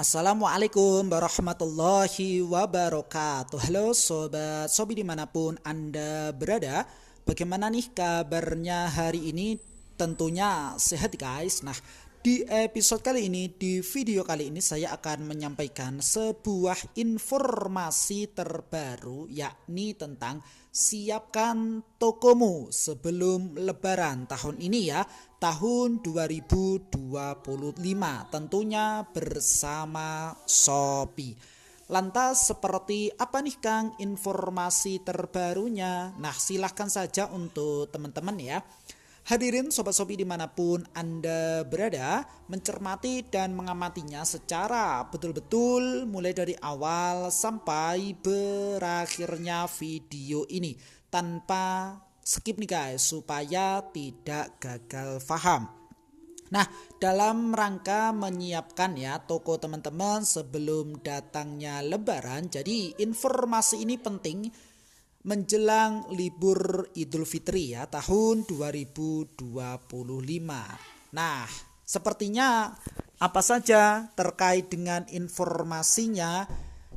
Assalamualaikum warahmatullahi wabarakatuh. Halo sobat Sobi dimanapun Anda berada. Bagaimana nih kabarnya hari ini? Tentunya sehat guys. Nah, di episode kali ini, di video kali ini saya akan menyampaikan sebuah informasi terbaru, yakni tentang siapkan tokomu sebelum lebaran tahun ini ya, tahun 2025, tentunya bersama Shopee. Lantas seperti apa nih Kang informasi terbarunya? Nah, silahkan saja untuk teman-teman ya. Hadirin Sobat Shopee dimanapun Anda berada, mencermati dan mengamatinya secara betul-betul mulai dari awal sampai berakhirnya video ini tanpa skip nih guys, supaya tidak gagal paham. Nah, dalam rangka menyiapkan ya toko teman-teman sebelum datangnya lebaran, jadi informasi ini penting menjelang libur Idul Fitri ya tahun 2025. Nah, sepertinya apa saja terkait dengan informasinya.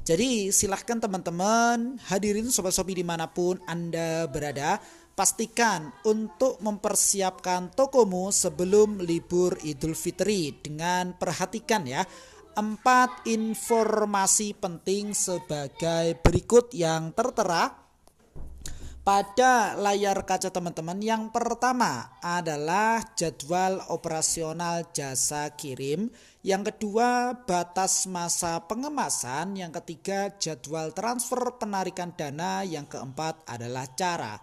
Jadi silahkan teman-teman hadirin Sobat Shopee dimanapun Anda berada, pastikan untuk mempersiapkan tokomu sebelum libur Idul Fitri dengan perhatikan ya 4 informasi penting sebagai berikut yang tertera pada layar kaca teman-teman. Yang pertama adalah jadwal operasional jasa kirim. Yang kedua batas masa pengemasan. Yang ketiga jadwal transfer penarikan dana. Yang keempat adalah cara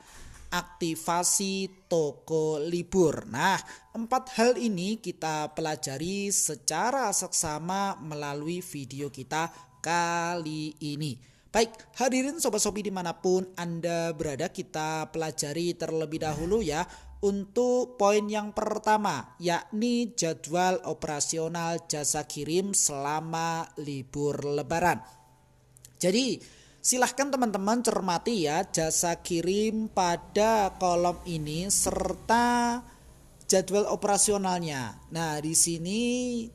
aktivasi toko libur. Nah, 4 hal ini kita pelajari secara seksama melalui video kita kali ini. Baik, hadirin Sobat Shopee dimanapun Anda berada, kita pelajari terlebih dahulu ya untuk poin yang pertama, yakni jadwal operasional jasa kirim selama libur lebaran. Jadi silahkan teman-teman cermati ya jasa kirim pada kolom ini serta jadwal operasionalnya. Nah, di sini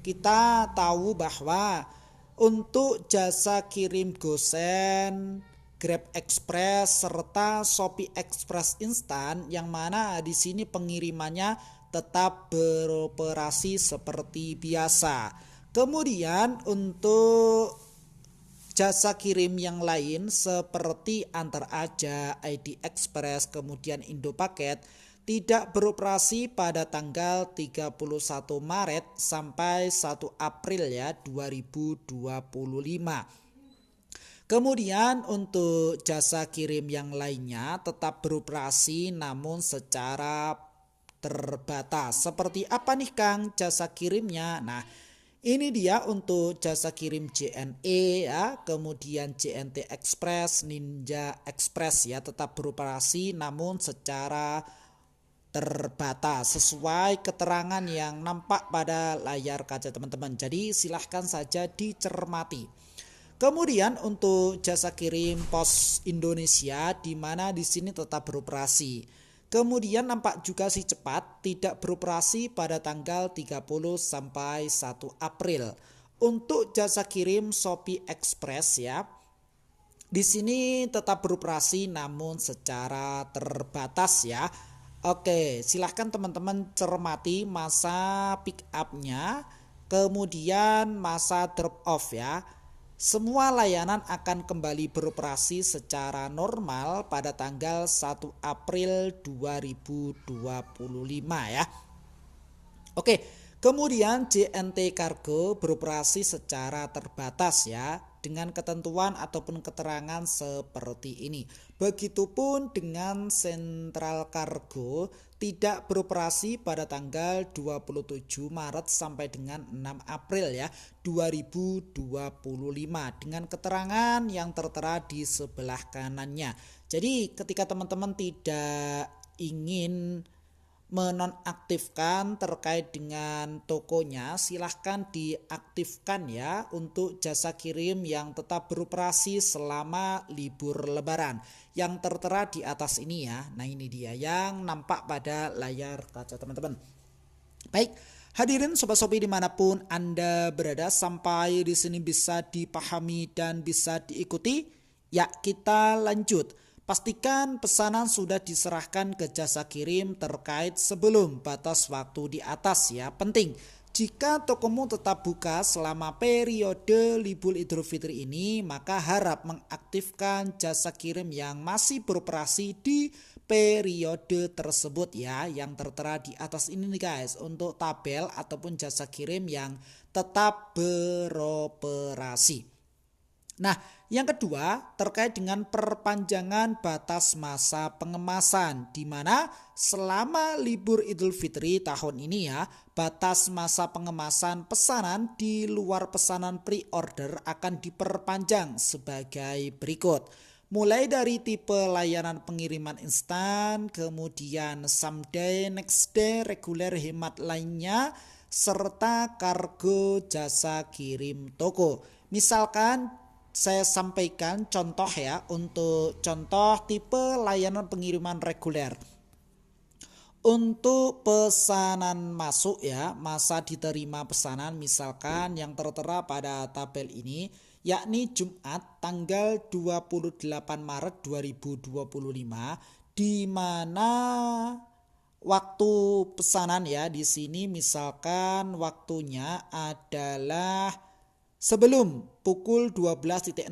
kita tahu bahwa untuk jasa kirim GoSend, Grab Express serta Shopee Express Instan, yang mana di sini pengirimannya tetap beroperasi seperti biasa. Kemudian untuk jasa kirim yang lain seperti Antar Aja, ID Express, kemudian Indopaket tidak beroperasi pada tanggal 31 Maret sampai 1 April ya 2025. Kemudian untuk jasa kirim yang lainnya tetap beroperasi namun secara terbatas. Seperti apa nih Kang jasa kirimnya? Nah, ini dia untuk jasa kirim JNE ya, kemudian JNT Express, Ninja Express ya tetap beroperasi namun secara terbatas sesuai keterangan yang nampak pada layar kaca teman-teman. Jadi silahkan saja dicermati. Kemudian untuk jasa kirim Pos Indonesia di mana di sini tetap beroperasi. Kemudian nampak juga si cepat tidak beroperasi pada tanggal 30 sampai 1 April. Untuk jasa kirim Shopee Express ya, di sini tetap beroperasi namun secara terbatas ya. Oke, silahkan teman-teman cermati masa pick up-nya, kemudian masa drop off ya. Semua layanan akan kembali beroperasi secara normal pada tanggal 1 April 2025 ya. Oke, kemudian JNT Cargo beroperasi secara terbatas ya, dengan ketentuan ataupun keterangan seperti ini. Begitupun dengan Central Cargo tidak beroperasi pada tanggal 27 Maret sampai dengan 6 April ya 2025 dengan keterangan yang tertera di sebelah kanannya. Jadi ketika teman-teman tidak ingin menonaktifkan terkait dengan tokonya, silahkan diaktifkan ya untuk jasa kirim yang tetap beroperasi selama libur lebaran yang tertera di atas ini ya. Nah, ini dia yang nampak pada layar kaca teman-teman. Baik, Hadirin Sobat Shopee dimanapun Anda berada, sampai di sini bisa dipahami dan bisa diikuti? Ya, kita lanjut. Pastikan pesanan sudah diserahkan ke jasa kirim terkait sebelum batas waktu di atas ya. Penting, jika tokomu tetap buka selama periode libur Idul Fitri ini, maka harap mengaktifkan jasa kirim yang masih beroperasi di periode tersebut ya, yang tertera di atas ini nih guys, untuk tabel ataupun jasa kirim yang tetap beroperasi. Nah, yang kedua terkait dengan perpanjangan batas masa pengemasan, di mana selama libur Idul Fitri tahun ini ya, batas masa pengemasan pesanan di luar pesanan pre-order akan diperpanjang sebagai berikut. Mulai dari tipe layanan pengiriman instan, kemudian someday, next day, reguler, hemat lainnya, serta kargo jasa kirim toko. Misalkan saya sampaikan contoh ya, untuk contoh tipe layanan pengiriman reguler. Untuk pesanan masuk ya, masa diterima pesanan misalkan yang tertera pada tabel ini, yakni Jumat tanggal 28 Maret 2025, di mana waktu pesanan ya di sini misalkan waktunya adalah sebelum pukul 12.00,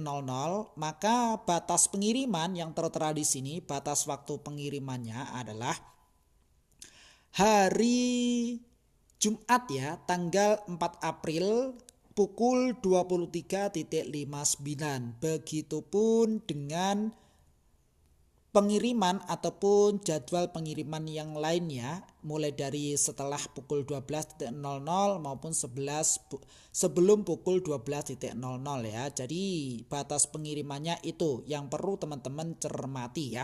maka batas pengiriman yang tertera di sini, batas waktu pengirimannya adalah hari Jumat ya, tanggal 4 April pukul 23.59. Begitupun dengan pengiriman ataupun jadwal pengiriman yang lainnya, mulai dari setelah pukul 12.00 maupun sebelum pukul 12.00 ya. Jadi batas pengirimannya itu yang perlu teman-teman cermati ya.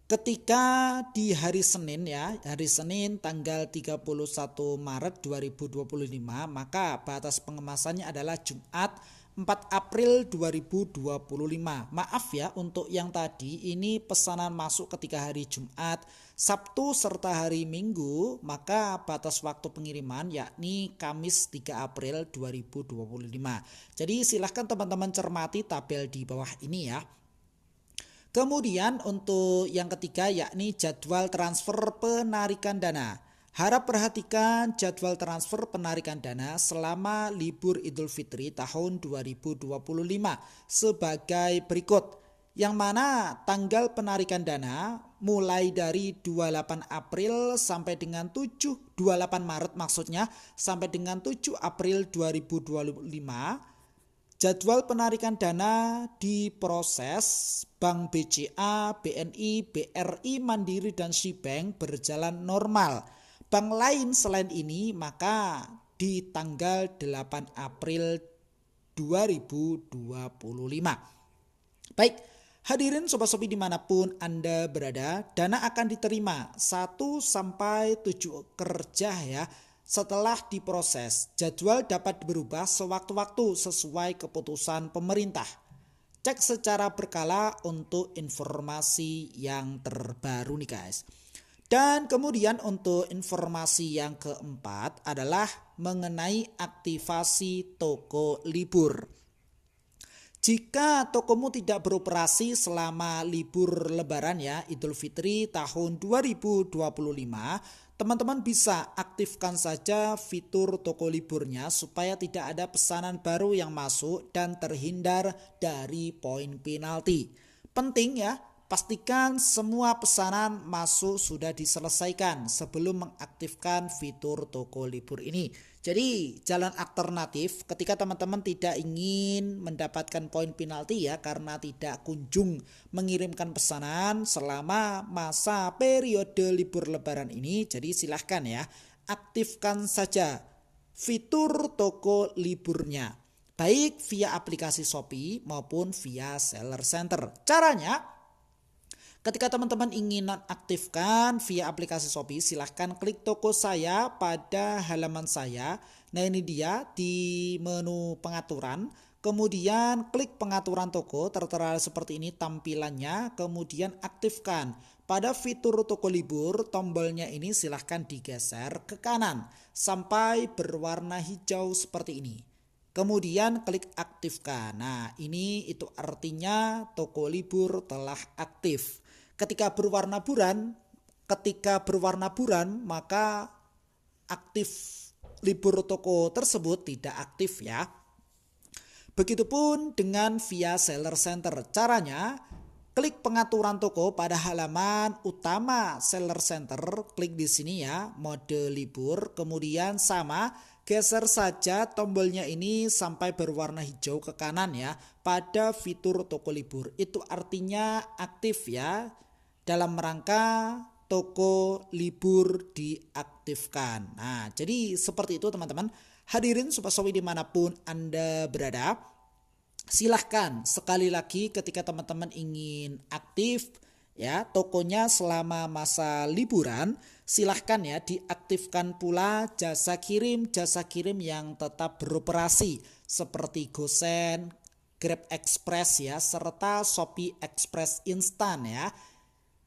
Ketika di hari Senin ya, hari Senin tanggal 31 Maret 2025, maka batas pengemasannya adalah Jumat 4 April 2025. Maaf ya untuk yang tadi, ini pesanan masuk ketika hari Jumat, Sabtu serta hari Minggu, maka batas waktu pengiriman yakni Kamis 3 April 2025. Jadi silahkan teman-teman cermati tabel di bawah ini ya. Kemudian untuk yang ketiga yakni jadwal transfer penarikan dana. Harap perhatikan jadwal transfer penarikan dana selama libur Idul Fitri tahun 2025 sebagai berikut. Yang mana tanggal penarikan dana mulai dari 28 April sampai dengan 28 Maret maksudnya, sampai dengan 7 April 2025. Jadwal penarikan dana diproses Bank BCA, BNI, BRI, Mandiri, dan Sybank berjalan normal. Bank lain selain ini maka di tanggal 8 April 2025. Baik, hadirin Sobat Shopee dimanapun Anda berada, dana akan diterima 1-7 kerja ya. Setelah diproses, jadwal dapat berubah sewaktu-waktu sesuai keputusan pemerintah. Cek secara berkala untuk informasi yang terbaru nih guys. Dan kemudian untuk informasi yang keempat adalah mengenai aktivasi toko libur. Jika tokomu tidak beroperasi selama libur lebaran ya, Idul Fitri tahun 2025, teman-teman bisa aktifkan saja fitur toko liburnya supaya tidak ada pesanan baru yang masuk dan terhindar dari poin penalti. Penting ya, pastikan semua pesanan masuk sudah diselesaikan sebelum mengaktifkan fitur toko libur ini. Jadi jalan alternatif ketika teman-teman tidak ingin mendapatkan poin penalti ya, karena tidak kunjung mengirimkan pesanan selama masa periode libur lebaran ini. Jadi silahkan ya, aktifkan saja fitur toko liburnya, baik via aplikasi Shopee maupun via Seller Center. Caranya, ketika teman-teman ingin nonaktifkan via aplikasi Shopee, silahkan klik toko saya pada halaman saya. Nah ini dia di menu pengaturan. Kemudian klik pengaturan toko, tertera seperti ini tampilannya, kemudian aktifkan. Pada fitur toko libur, tombolnya ini silahkan digeser ke kanan sampai berwarna hijau seperti ini. Kemudian klik aktifkan. Nah, ini itu artinya toko libur telah aktif. Ketika berwarna buram, maka aktif libur toko tersebut tidak aktif ya. Begitupun dengan via Seller Center. Caranya, klik pengaturan toko pada halaman utama Seller Center. Klik di sini ya, mode libur. Kemudian sama, geser saja tombolnya ini sampai berwarna hijau ke kanan ya. Pada fitur toko libur. Itu artinya aktif ya. Dalam rangka toko libur diaktifkan. Nah, jadi seperti itu teman-teman. Hadirin Sobat Sawi dimanapun Anda berada, silahkan sekali lagi ketika teman-teman ingin aktif ya tokonya selama masa liburan, silahkan ya diaktifkan pula jasa kirim yang tetap beroperasi seperti GoSend, Grab Express ya, serta Shopee Express Instan ya.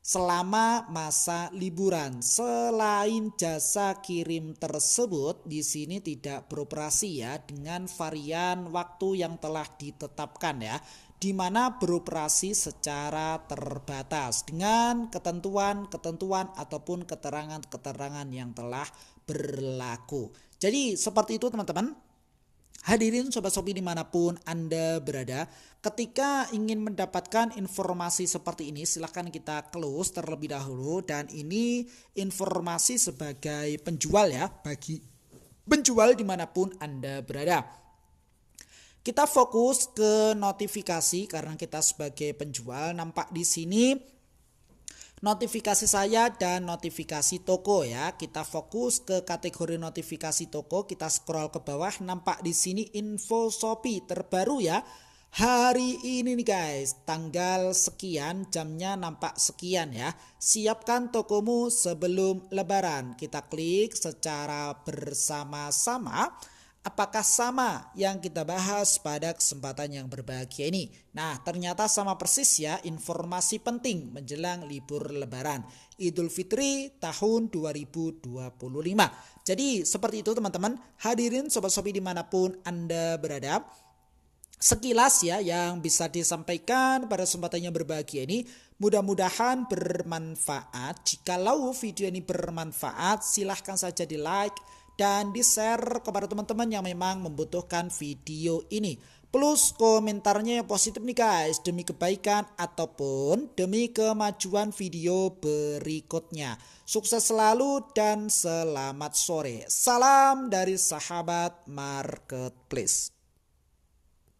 Selama masa liburan, selain jasa kirim tersebut di sini tidak beroperasi ya dengan varian waktu yang telah ditetapkan ya, di mana beroperasi secara terbatas dengan ketentuan ataupun keterangan yang telah berlaku. Jadi seperti itu teman-teman. Hadirin Sobat Shopee dimanapun Anda berada, ketika ingin mendapatkan informasi seperti ini silahkan kita close terlebih dahulu. Dan ini informasi sebagai penjual ya, bagi penjual dimanapun Anda berada. Kita fokus ke notifikasi karena kita sebagai penjual. Nampak di sini notifikasi saya dan notifikasi toko ya. Kita fokus ke kategori notifikasi toko, kita scroll ke bawah, nampak di sini info Shopee terbaru ya. Hari ini nih guys, tanggal sekian, jamnya nampak sekian ya. Siapkan tokomu sebelum lebaran. Kita klik secara bersama-sama. Apakah sama yang kita bahas pada kesempatan yang berbahagia ini? Nah, ternyata sama persis ya, informasi penting menjelang libur lebaran Idul Fitri tahun 2025. Jadi seperti itu teman-teman. Hadirin Sobat Shopee dimanapun Anda berada, sekilas ya yang bisa disampaikan pada kesempatan yang berbahagia ini. Mudah-mudahan bermanfaat. Jikalau video ini bermanfaat, silahkan saja di like dan di-share kepada teman-teman yang memang membutuhkan video ini. Plus komentarnya yang positif nih guys, demi kebaikan ataupun demi kemajuan video berikutnya. Sukses selalu dan selamat sore. Salam dari sahabat Marketplace.